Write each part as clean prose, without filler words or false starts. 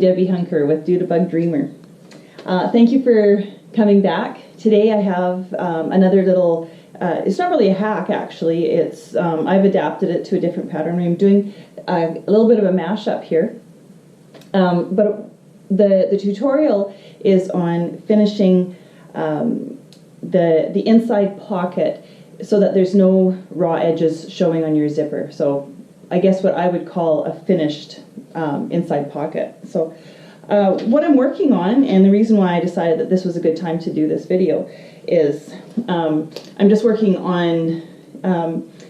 Debbie Hunker with Debby Dreamer. Thank you for coming back. Today I have another little, it's not really a hack actually, it's I've adapted it to a different pattern. I'm doing a little bit of a mashup here, but the tutorial is on finishing the inside pocket so that there's no raw edges showing on your zipper. So I guess what I would call a finished inside pocket. So what I'm working on, and the reason why I decided that this was a good time to do this video, is I'm just working on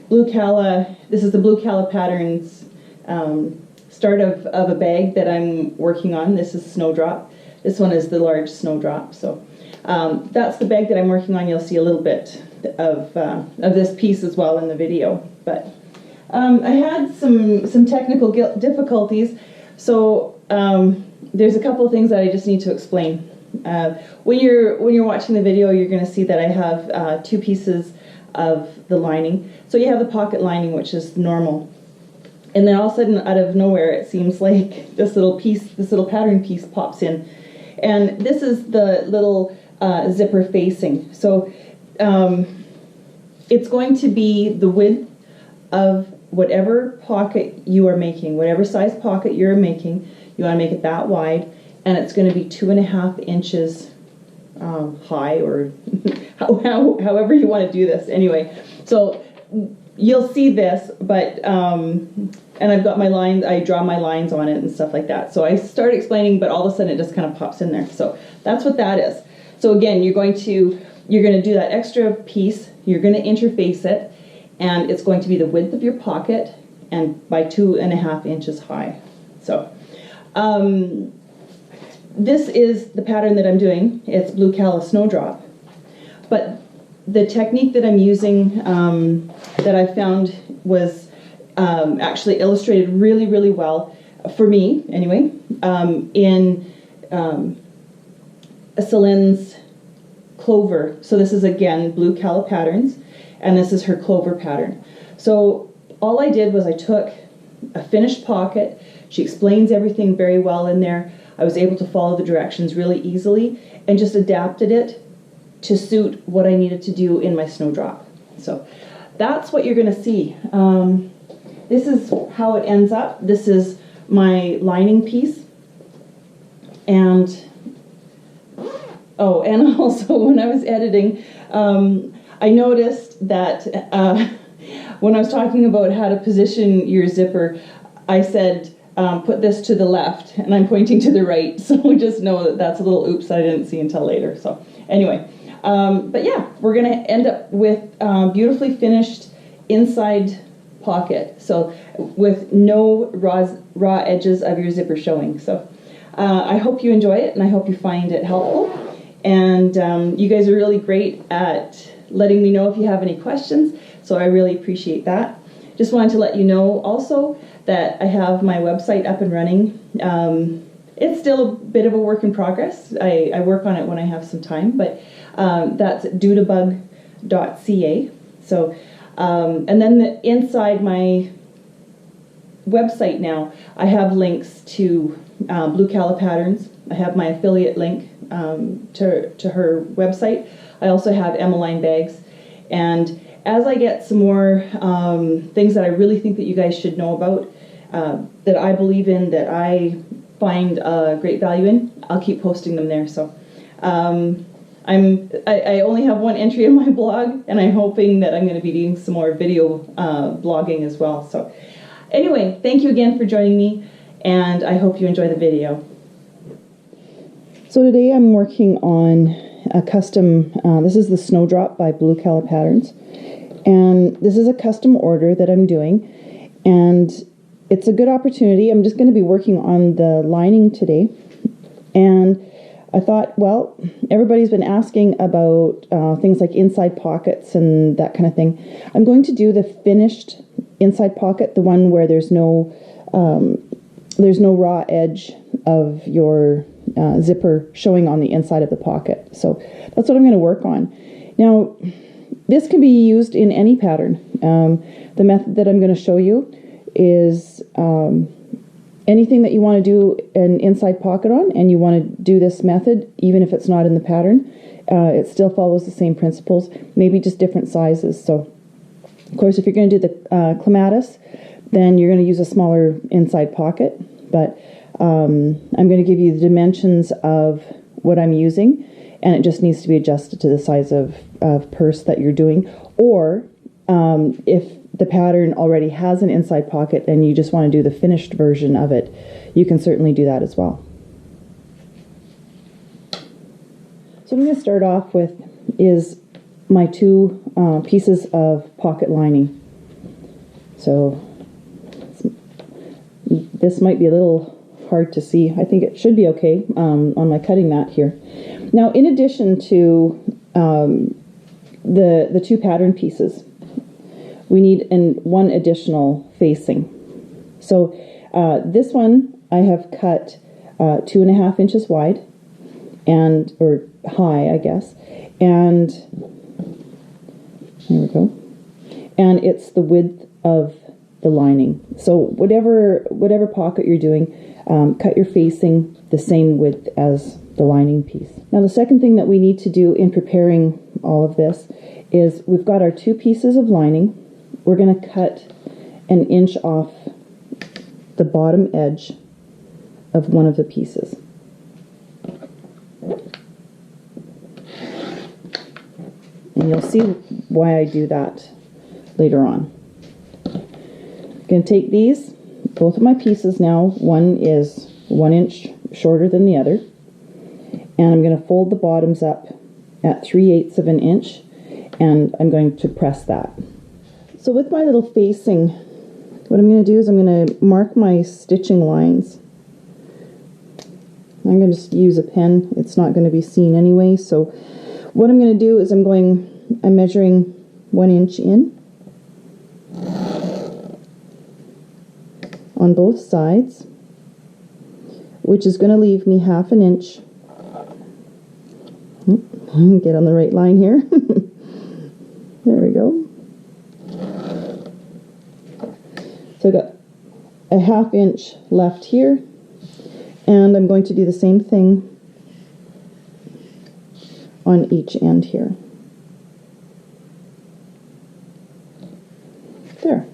Blue Cala. This is the Blue Cala Patterns start of a bag that I'm working on. This is Snowdrop. This one is the large Snowdrop. So that's the bag that I'm working on. You'll see a little bit of this piece as well in the video. But I had some technical difficulties, so there's a couple of things that I just need to explain. When you're watching the video, you're going to see that I have two pieces of the lining. So you have the pocket lining, which is normal, and then all of a sudden, out of nowhere, it seems like this little piece, this little pattern piece, pops in, and this is the little zipper facing. So it's going to be the width of whatever pocket you are making, whatever size pocket you're making. You want to make it that wide, and it's going to be 2.5 inches high, or however you want to do this. Anyway, so you'll see this, but and I've got my lines. I draw my lines on it and stuff like that. So I start explaining, but all of a sudden it just kind of pops in there. So that's what that is. So again, you're going to do that extra piece. You're going to interface it, and it's going to be the width of your pocket and by 2.5 inches high. So this is the pattern that I'm doing. It's Blue Cala Snowdrop. But the technique that I'm using that I found was actually illustrated really, really well, for me anyway, in Celine's Clover. So this is again Blue Cala Patterns, and this is her Clover pattern. So all I did was I took a finished pocket. She explains everything very well in there. I was able to follow the directions really easily and just adapted it to suit what I needed to do in my Snowdrop. So that's what you're going to see. This is how it ends up. This is my lining piece. And oh, and also when I was editing, I noticed that when I was talking about how to position your zipper, I said, put this to the left, and I'm pointing to the right. So just know that that's a little oops I didn't see until later. So anyway, but yeah, we're going to end up with beautifully finished inside pocket. So with no raw edges of your zipper showing. So I hope you enjoy it, and I hope you find it helpful. And you guys are really great at letting me know if you have any questions, so I really appreciate that. Just wanted to let you know also that I have my website up and running. It's still a bit of a work in progress. I work on it when I have some time, but that's dudabug.ca. So, and then inside my website now, I have links to Blue Cala Patterns. I have my affiliate link to her website. I also have Emmeline bags, and as I get some more things that I really think that you guys should know about, that I believe in, that I find great value in, I'll keep posting them there. So I only have one entry in my blog, and I'm hoping that I'm going to be doing some more video blogging as well. So anyway, thank you again for joining me, and I hope you enjoy the video. So today I'm working on a custom, this is the Snowdrop by Blue Cala Patterns, and this is a custom order that I'm doing, and it's a good opportunity. I'm just going to be working on the lining today, and I thought, well, everybody's been asking about things like inside pockets and that kind of thing. I'm going to do the finished inside pocket, the one where there's no raw edge of your zipper showing on the inside of the pocket. So that's what I'm going to work on. Now, this can be used in any pattern. The method that I'm going to show you is anything that you want to do an inside pocket on and you want to do this method, even if it's not in the pattern, it still follows the same principles, maybe just different sizes. So, of course, if you're going to do the clematis, then you're going to use a smaller inside pocket. But I'm going to give you the dimensions of what I'm using, and it just needs to be adjusted to the size of purse that you're doing. Or if the pattern already has an inside pocket and you just want to do the finished version of it, you can certainly do that as well. So what I'm going to start off with is my two pieces of pocket lining. So this might be a little hard to see. I think it should be okay on my cutting mat here. Now, in addition to the two pattern pieces, we need one additional facing. So this one I have cut 2.5 inches wide, or high, I guess, and there we go. And it's the width of the lining. So whatever pocket you're doing, cut your facing the same width as the lining piece. Now, the second thing that we need to do in preparing all of this is we've got our two pieces of lining. We're going to cut 1 inch off the bottom edge of one of the pieces. And you'll see why I do that later on. I'm going to take these, both of my pieces now. One is 1 inch shorter than the other. And I'm going to fold the bottoms up at 3/8 of an inch, and I'm going to press that. So with my little facing, what I'm going to do is I'm going to mark my stitching lines. I'm going to just use a pen. It's not going to be seen anyway. So what I'm going to do is I'm measuring 1 inch in on both sides, which is going to leave me 1/2 inch. Get on the right line here. There we go. So I've got 1/2 inch left here, and I'm going to do the same thing on each end here. There.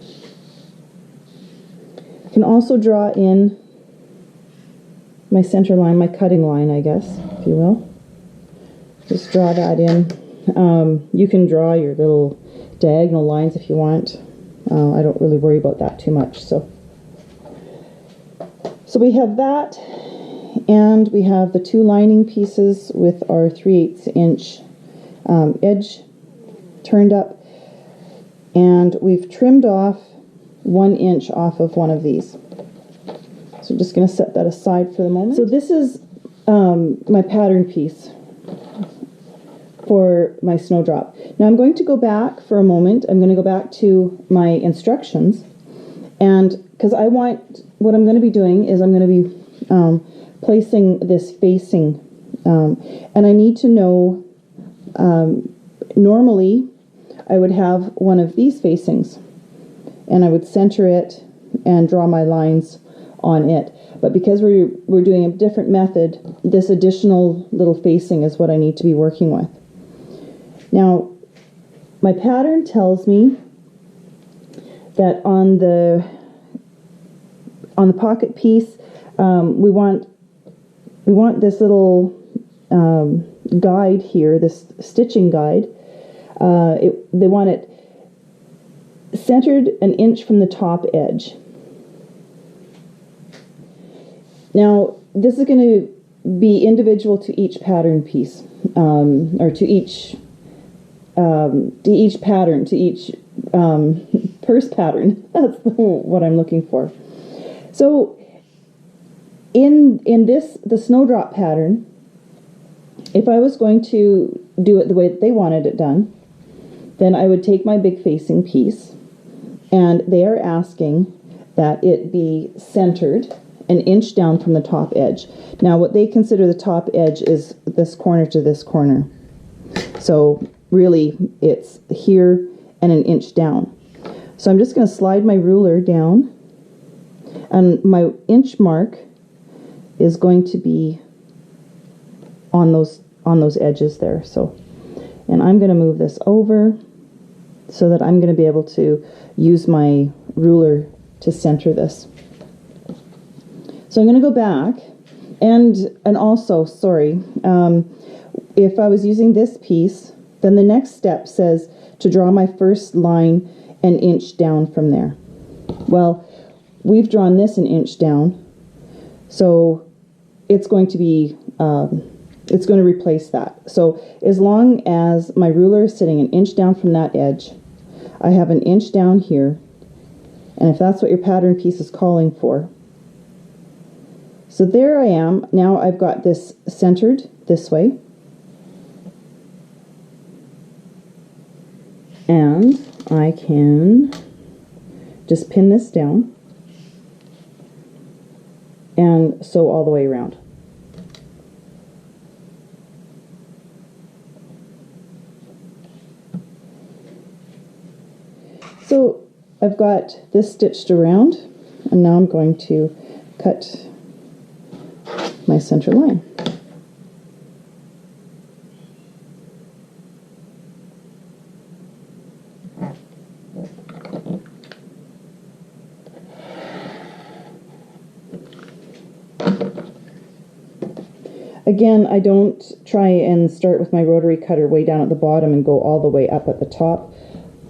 I can also draw in my center line, my cutting line, I guess, if you will. Just draw that in. You can draw your little diagonal lines if you want. I don't really worry about that too much. So we have that, and we have the two lining pieces with our 3/8 inch edge turned up, and we've trimmed off 1 inch off of one of these. So I'm just going to set that aside for the moment. So this is my pattern piece for my snowdrop. Now I'm going to go back for a moment. I'm going to go back to my instructions, and because what I'm going to be doing is I'm going to be placing this facing, and I need to know, normally I would have one of these facings, and I would center it and draw my lines on it. But because we're doing a different method, this additional little facing is what I need to be working with. Now, my pattern tells me that on the pocket piece, we want this little guide here, this stitching guide. They want it centered 1 inch from the top edge. Now, this is going to be individual to each pattern piece, or to each pattern, to each purse pattern. That's what I'm looking for. So in the snowdrop pattern, if I was going to do it the way that they wanted it done, then I would take my big facing piece, and they are asking that it be centered 1 inch down from the top edge. Now, what they consider the top edge is this corner to this corner. So really, it's here and 1 inch down. So I'm just going to slide my ruler down, And my inch mark is going to be on those edges there. So, and I'm going to move this over so that I'm going to be able to use my ruler to center this. So I'm going to go back and also, sorry, if I was using this piece, then the next step says to draw my first line an inch down from there. Well, we've drawn this an inch down, so it's going to be it's going to replace that. So as long as my ruler is sitting an inch down from that edge, I have an inch down here, and if that's what your pattern piece is calling for. So there I am. Now I've got this centered this way. And I can just pin this down and sew all the way around. So I've got this stitched around, and now I'm going to cut my center line. Again, I don't try and start with my rotary cutter way down at the bottom and go all the way up at the top.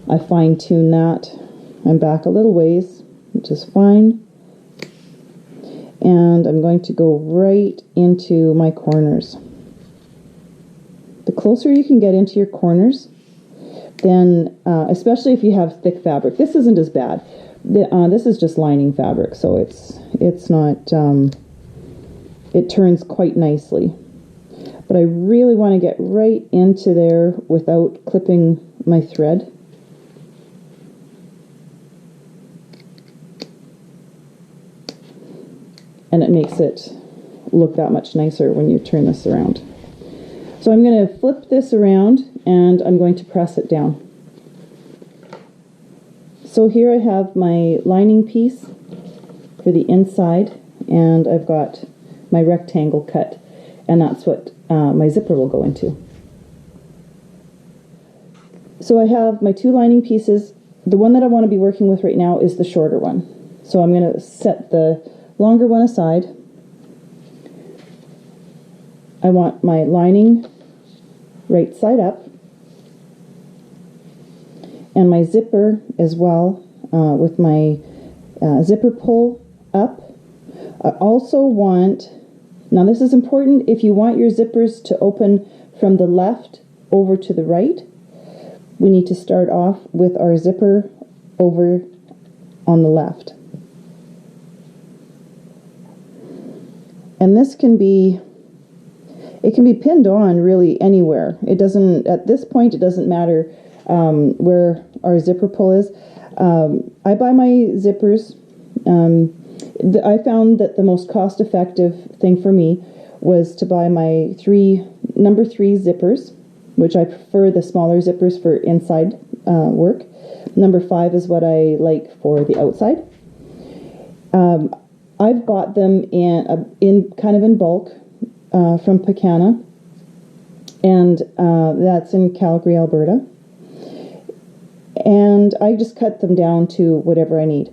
I fine tune that. I'm back a little ways, which is fine. And I'm going to go right into my corners. The closer you can get into your corners, then, especially if you have thick fabric, this isn't as bad. This is just lining fabric, so it's not, it turns quite nicely. But I really want to get right into there without clipping my thread. And it makes it look that much nicer when you turn this around. So I'm going to flip this around and I'm going to press it down. So here I have my lining piece for the inside, and I've got my rectangle cut, and that's what my zipper will go into. So I have my two lining pieces. The one that I want to be working with right now is the shorter one. So I'm going to set the longer one aside. I want my lining right side up, and my zipper as well, with my zipper pull up. I also want, now this is important, if you want your zippers to open from the left over to the right, we need to start off with our zipper over on the left. And this can be, it can be pinned on really anywhere. It doesn't, at this point, it doesn't matter where our zipper pull is. I buy my zippers. I found that the most cost-effective thing for me was to buy my number 3 zippers, which I prefer the smaller zippers for inside work. Number 5 is what I like for the outside. I've bought them in kind of in bulk from Picana, and that's in Calgary, Alberta. And I just cut them down to whatever I need.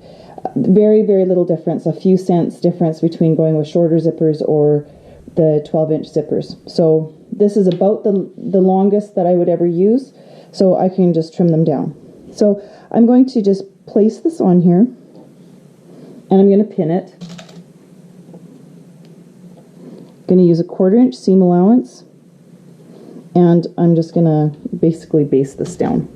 Very, very little difference, a few cents difference between going with shorter zippers or the 12-inch zippers. So this is about the longest that I would ever use, so I can just trim them down. So I'm going to just place this on here, and I'm going to pin it. Going to use a 1/4 inch seam allowance, and I'm just going to basically base this down.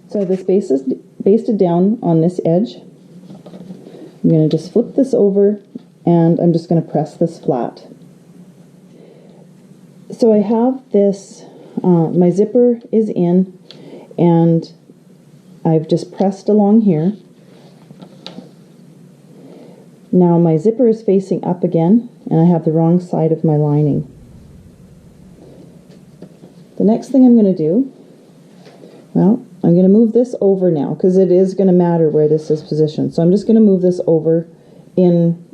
So this basted down on this edge. I'm going to just flip this over, and I'm just going to press this flat. So I have this, my zipper is in, and I've just pressed along here. Now my zipper is facing up again, and I have the wrong side of my lining. The next thing I'm going to do, well, I'm going to move this over now because it is going to matter where this is positioned. So I'm just going to move this over in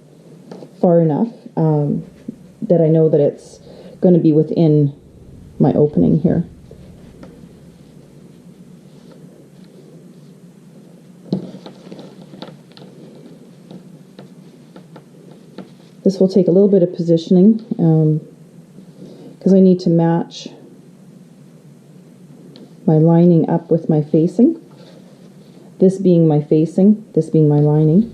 far enough that I know that it's going to be within my opening here. This will take a little bit of positioning because I need to match my lining up with my facing. This being my facing, this being my lining.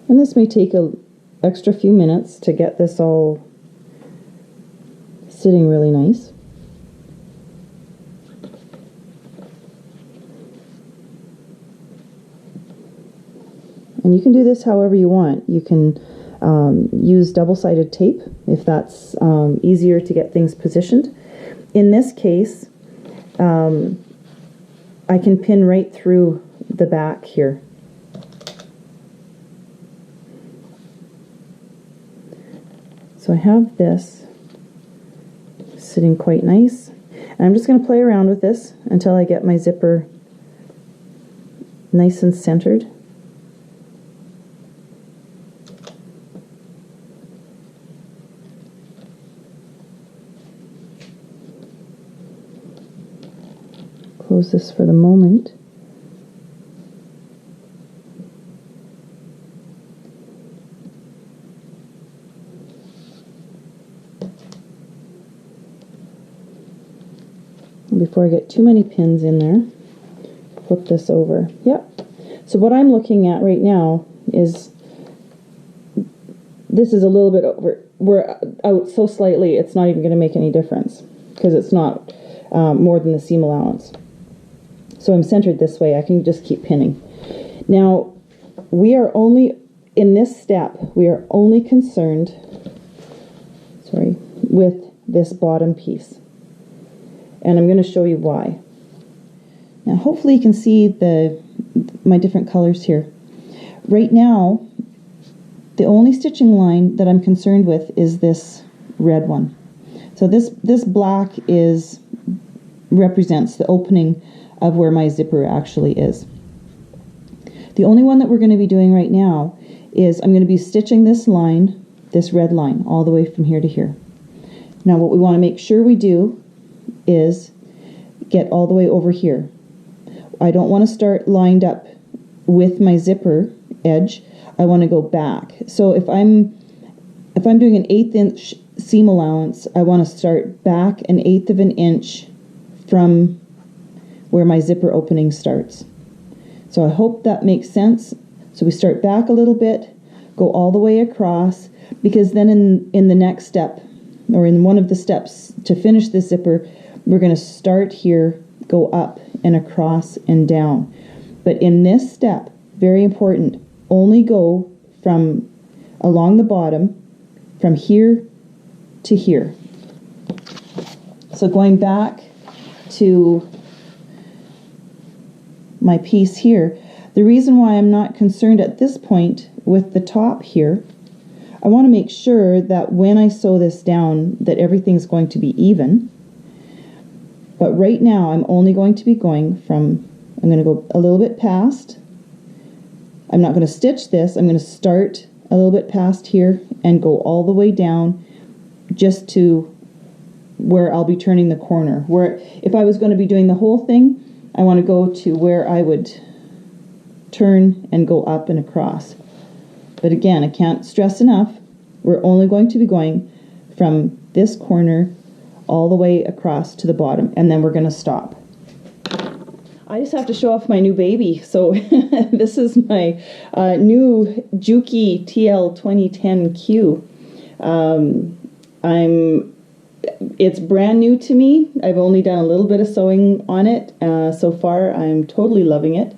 And this may take an extra few minutes to get this all sitting really nice. And you can do this however you want. You can use double-sided tape if that's easier to get things positioned. In this case, I can pin right through the back here. So I have this sitting quite nice. And I'm just going to play around with this until I get my zipper nice and centered. Close this for the moment. Before I get too many pins in there, flip this over. Yep. So what I'm looking at right now is, this is a little bit over. We're out so slightly, it's not even going to make any difference because it's not more than the seam allowance. So I'm centered this way. I can just keep pinning. Now, we are only, in this step, we are only concerned, with this bottom piece. And I'm going to show you why. Now, hopefully you can see my different colors here. Right now, the only stitching line that I'm concerned with is this red one. So this black represents the opening of where my zipper actually is. The only one that we're going to be doing right now is I'm going to be stitching this line, this red line, all the way from here to here. Now what we want to make sure we do is get all the way over here. I don't want to start lined up with my zipper edge. I want to go back. So if I'm doing an 1/8 inch seam allowance, I want to start back 1/8 of an inch from where my zipper opening starts. So I hope that makes sense. So we start back a little bit, go all the way across, because then in the next step, or in one of the steps to finish the zipper, we're going to start here, go up and across and down. But in this step, very important, only go from along the bottom, from here to here. So going back to my piece here, the reason why I'm not concerned at this point with the top here, I want to make sure that when I sew this down that everything's going to be even. But right now I'm only going to be going from, I'm going to go a little bit past. I'm not going to stitch this. I'm going to start a little bit past here and go all the way down just to where I'll be turning the corner. Where if I was going to be doing the whole thing, I want to go to where I would turn and go up and across. But again, I can't stress enough, we're only going to be going from this corner all the way across to the bottom, and then we're going to stop. I just have to show off my new baby. So this is my new Juki TL 2010Q. It's brand new to me. I've only done a little bit of sewing on it so far. I'm totally loving it.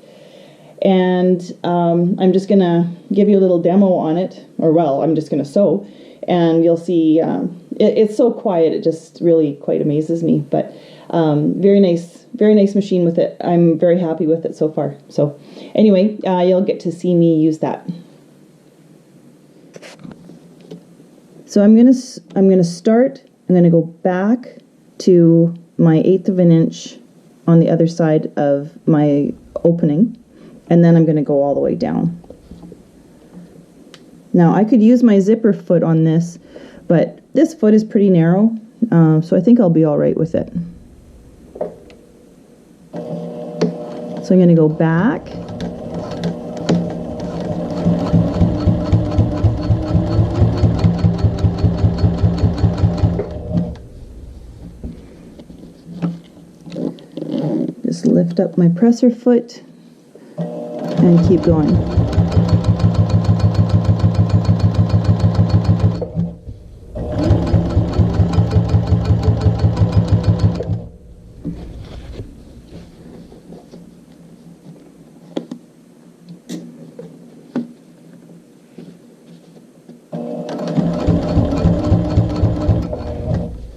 And I'm just going to give you a little demo on it. Or, well, I'm just going to sew. And you'll see it's so quiet. It just really quite amazes me. But very nice machine with it. I'm very happy with it so far. So anyway, you'll get to see me use that. So I'm gonna start. I'm gonna go back to my 1/8 of an inch on the other side of my opening, and then I'm gonna go all the way down. Now I could use my zipper foot on this, but this foot is pretty narrow, so I think I'll be all right with it. So I'm gonna go back. Just lift up my presser foot and keep going.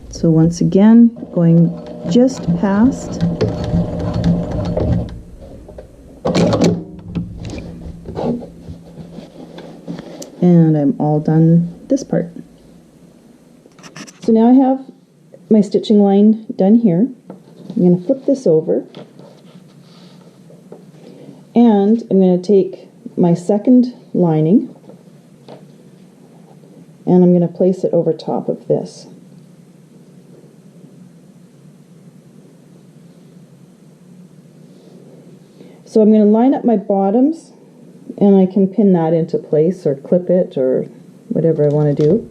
So once again, going just past. And I'm all done this part. So now I have my stitching line done here. I'm going to flip this over. And I'm going to take my second lining and I'm going to place it over top of this. So I'm going to line up my bottoms, and I can pin that into place or clip it or whatever I want to do.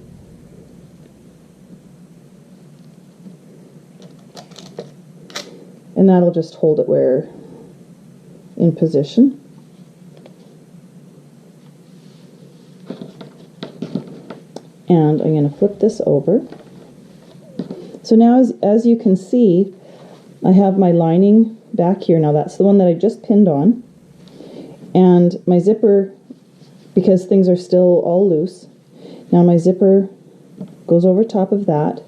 And that'll just hold it where in position. And I'm going to flip this over. So now as you can see, I have my lining back here. Now that's the one that I just pinned on. And my zipper, because things are still all loose, now my zipper goes over top of that,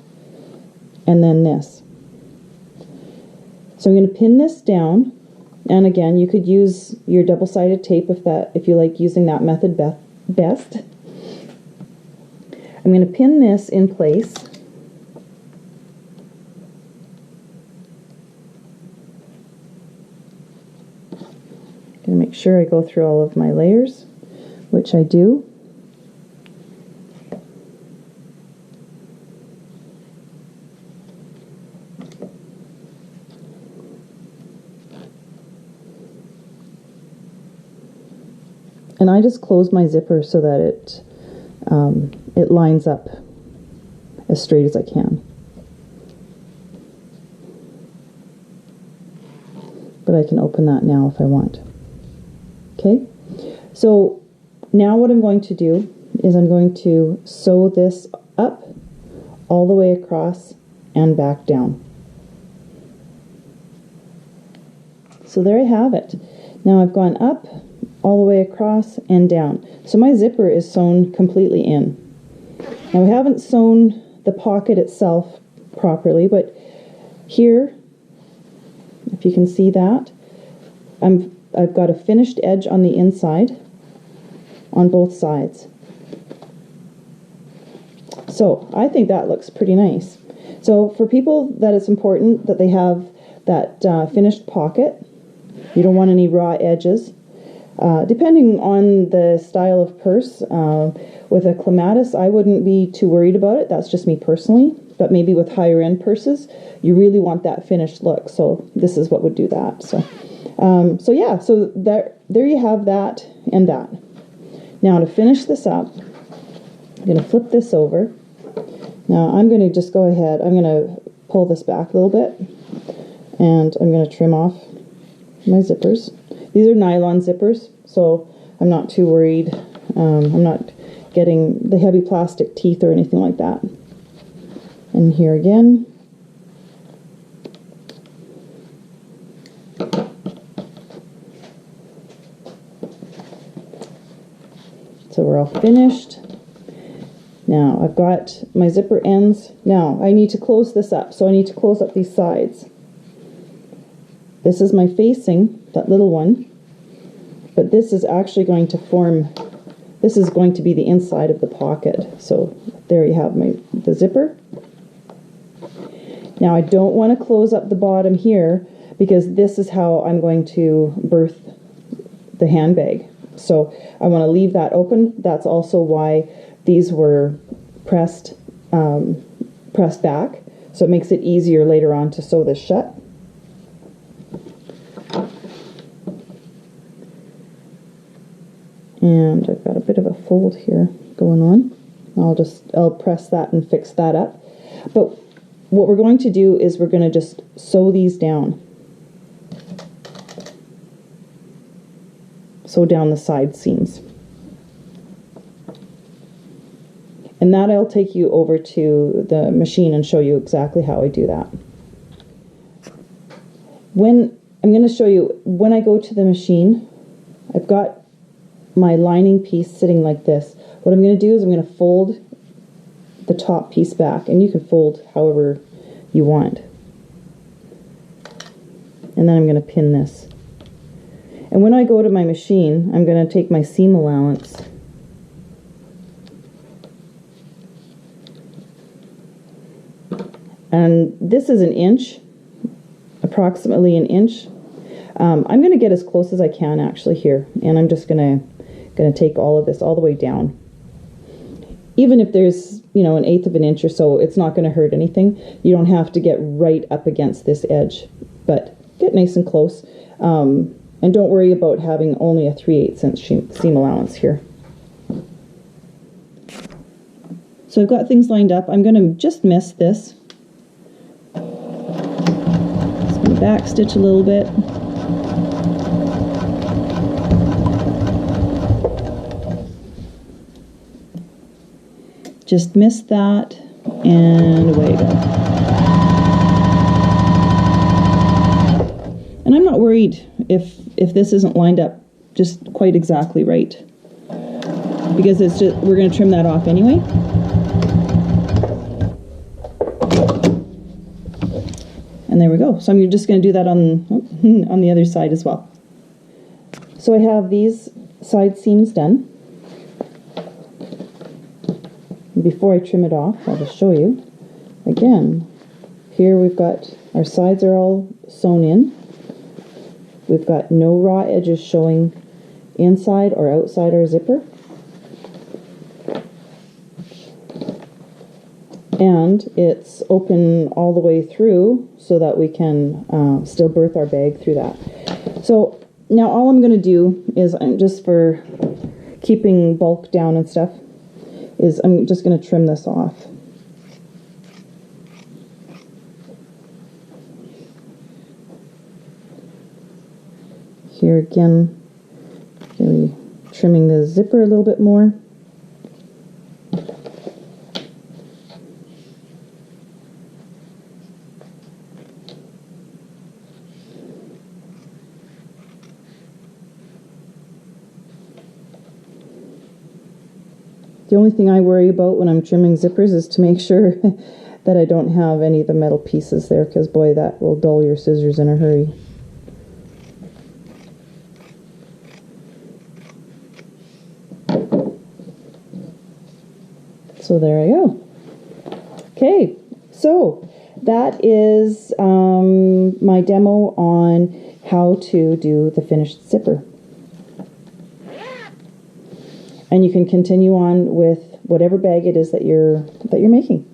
and then this. So I'm going to pin this down, and again, you could use your double-sided tape if you like using that method best. I'm going to pin this in place. Going to make sure I go through all of my layers, which I do. And I just close my zipper so that it lines up as straight as I can. But I can open that now if I want. Okay, so now what I'm going to do is I'm going to sew this up all the way across and back down. So there I have it. Now I've gone up all the way across and down. So my zipper is sewn completely in. Now I haven't sewn the pocket itself properly, but here, if you can see that, I've got a finished edge on the inside on both sides. So I think that looks pretty nice. So for people that it's important that they have that finished pocket, you don't want any raw edges. Depending on the style of purse, with a clematis, I wouldn't be too worried about it. That's just me personally. But maybe with higher end purses, you really want that finished look. So this is what would do that. So yeah, so there you have that and that. Now to finish this up, I'm going to flip this over. Now I'm going to just go ahead, I'm going to pull this back a little bit, and I'm going to trim off my zippers. These are nylon zippers, so I'm not too worried. I'm not getting the heavy plastic teeth or anything like that. And here again. So we're all finished. Now I've got my zipper ends. Now I need to close this up, so I need to close up these sides. This is my facing, that little one, but this is actually going to form This is going to be the inside of the pocket. So there you have the zipper. Now I don't want to close up the bottom here because this is how I'm going to berth the handbag. So I want to leave that open. That's also why these were pressed back. So it makes it easier later on to sew this shut. And I've got a bit of a fold here going on. I'll press that and fix that up. But what we're going to do is we're going to just sew these down. Sew down the side seams. And that I'll take you over to the machine and show you exactly how I do that. I'm going to show you when I go to the machine, I've got my lining piece sitting like this. What I'm going to do is I'm going to fold the top piece back, and you can fold however you want. And then I'm going to pin this. And when I go to my machine, I'm going to take my seam allowance and this is an inch, approximately an inch. I'm going to get as close as I can actually here, and I'm just going to take all of this all the way down. Even if there's, you know, 1/8 of an inch or so, it's not going to hurt anything. You don't have to get right up against this edge, but get nice and close. And don't worry about having only a 3/8 inch seam allowance here. So I've got things lined up. I'm going to just miss this. Just going to back stitch a little bit. Just missed that, and away you go. And I'm not worried if this isn't lined up just quite exactly right, because it's just, we're going to trim that off anyway. And there we go. So I'm just going to do that on the other side as well. So I have these side seams done. Before I trim it off, I'll just show you. Again, here we've got our sides are all sewn in. We've got no raw edges showing inside or outside our zipper. And it's open all the way through so that we can still berth our bag through that. So now all I'm going to do is, just for keeping bulk down and stuff, is I'm just going to trim this off. Here again, really trimming the zipper a little bit more. The only thing I worry about when I'm trimming zippers is to make sure that I don't have any of the metal pieces there, because boy, that will dull your scissors in a hurry. So there I go. Okay, so that is my demo on how to do the finished zipper. And you can continue on with whatever bag it is that you're making.